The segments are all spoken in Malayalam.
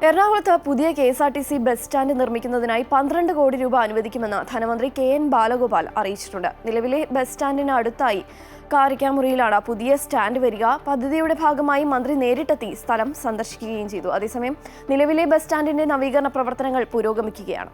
എറണാകുളത്ത് പുതിയ KSRTC ബസ് സ്റ്റാൻഡ് നിർമ്മിക്കുന്നതിനായി 12 കോടി രൂപ അനുവദിക്കുമെന്ന് ധനമന്ത്രി KN ബാലഗോപാൽ അറിയിച്ചിട്ടുണ്ട്. നിലവിലെ ബസ് സ്റ്റാൻഡിന് അടുത്തായി കാരിക്കാമുറിയിലാണ് പുതിയ സ്റ്റാൻഡ് വരിക. പദ്ധതിയുടെ ഭാഗമായി മന്ത്രി നേരിട്ടെത്തി സ്ഥലം സന്ദർശിക്കുകയും ചെയ്തു. അതേസമയം നിലവിലെ ബസ് സ്റ്റാൻഡിന്റെ നവീകരണ പ്രവർത്തനങ്ങൾ പുരോഗമിക്കുകയാണ്.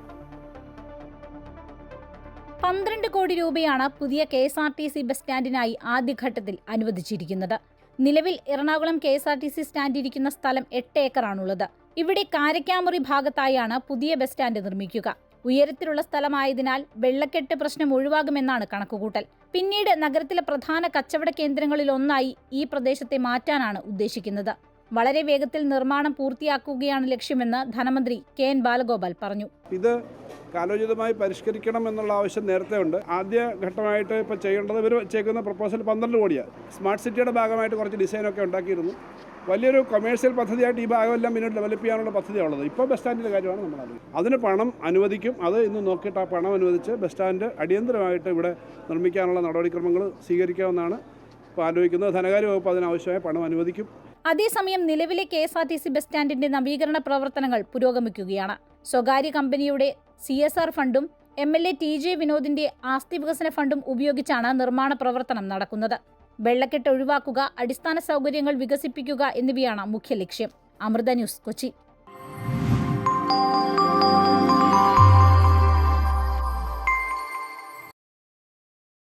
12 കോടി രൂപയാണ് പുതിയ KSRTC ബസ് സ്റ്റാൻഡിനായി ആദ്യഘട്ടത്തിൽ അനുവദിച്ചിരിക്കുന്നത്. നിലവിൽ എറണാകുളം KSRTC സ്റ്റാൻഡ് ഇരിക്കുന്ന സ്ഥലം 8 ഏക്കറാണുള്ളത്. ഇവിടെ കാരക്കാമുറി ഭാഗത്തായാണ് പുതിയ ബസ് സ്റ്റാൻഡ് നിർമ്മിക്കുക. ഉയരത്തിലുള്ള സ്ഥലമായതിനാൽ വെള്ളക്കെട്ട് പ്രശ്നം ഒഴിവാകുമെന്നാണ് കണക്കുകൂട്ടൽ. പിന്നീട് നഗരത്തിലെ പ്രധാന കച്ചവട കേന്ദ്രങ്ങളിലൊന്നായി ഈ പ്രദേശത്തെ മാറ്റാനാണ് ഉദ്ദേശിക്കുന്നത്. വളരെ വേഗത്തിൽ നിർമ്മാണം പൂർത്തിയാക്കുകയാണ് ലക്ഷ്യമെന്ന് ധനമന്ത്രി KN ബാലഗോപാൽ പറഞ്ഞു. ഇത് കാലോചിതമായി പരിഷ്കരിക്കണം എന്നുള്ള ആവശ്യം നേരത്തെ ഉണ്ട്. ആദ്യ ഘട്ടമായിട്ട് ഇപ്പോൾ ചെയ്യേണ്ടത് ഇവർ വെച്ചേക്കുന്ന പ്രപ്പോസൽ 12 കോടിയാണ്. സ്മാർട്ട് സിറ്റിയുടെ ഭാഗമായിട്ട് കുറച്ച് ഡിസൈനൊക്കെ ഉണ്ടാക്കിയിരുന്നു. വലിയൊരു കൊമേഴ്സ്യൽ പദ്ധതിയായിട്ട് ഈ ഭാഗമെല്ലാം പിന്നീട് ഡെവലപ്പ് ചെയ്യാനുള്ള പദ്ധതിയാണുള്ളത്. ഇപ്പോൾ ബസ് സ്റ്റാൻഡിൻ്റെ കാര്യമാണ് നമ്മൾ അതിന് പണം അനുവദിക്കും. അത് ഇന്ന് നോക്കിയിട്ട് ആ പണം അനുവദിച്ച് ബസ് സ്റ്റാൻഡ് അടിയന്തരമായിട്ട് ഇവിടെ നിർമ്മിക്കാനുള്ള നടപടിക്രമങ്ങൾ സ്വീകരിക്കാമെന്നാണ് ഇപ്പോൾ ആലോചിക്കുന്നത്. ധനകാര്യ വകുപ്പ് അതിനാവശ്യമായ പണം അനുവദിക്കും. അതേസമയം നിലവിലെ KSRTC ബസ് സ്റ്റാൻഡിന്റെ നവീകരണ പ്രവർത്തനങ്ങൾ പുരോഗമിക്കുകയാണ്. സ്വകാര്യ കമ്പനിയുടെ CSR ഫണ്ടും MLA TJ വിനോദിന്റെ ആസ്തി വികസന ഫണ്ടും ഉപയോഗിച്ചാണ് നിർമ്മാണ പ്രവർത്തനം നടക്കുന്നത്. വെള്ളക്കെട്ട് ഒഴിവാക്കുക, അടിസ്ഥാന സൗകര്യങ്ങൾ വികസിപ്പിക്കുക എന്നിവയാണ് മുഖ്യ ലക്ഷ്യം. അമൃത ന്യൂസ്, കൊച്ചി.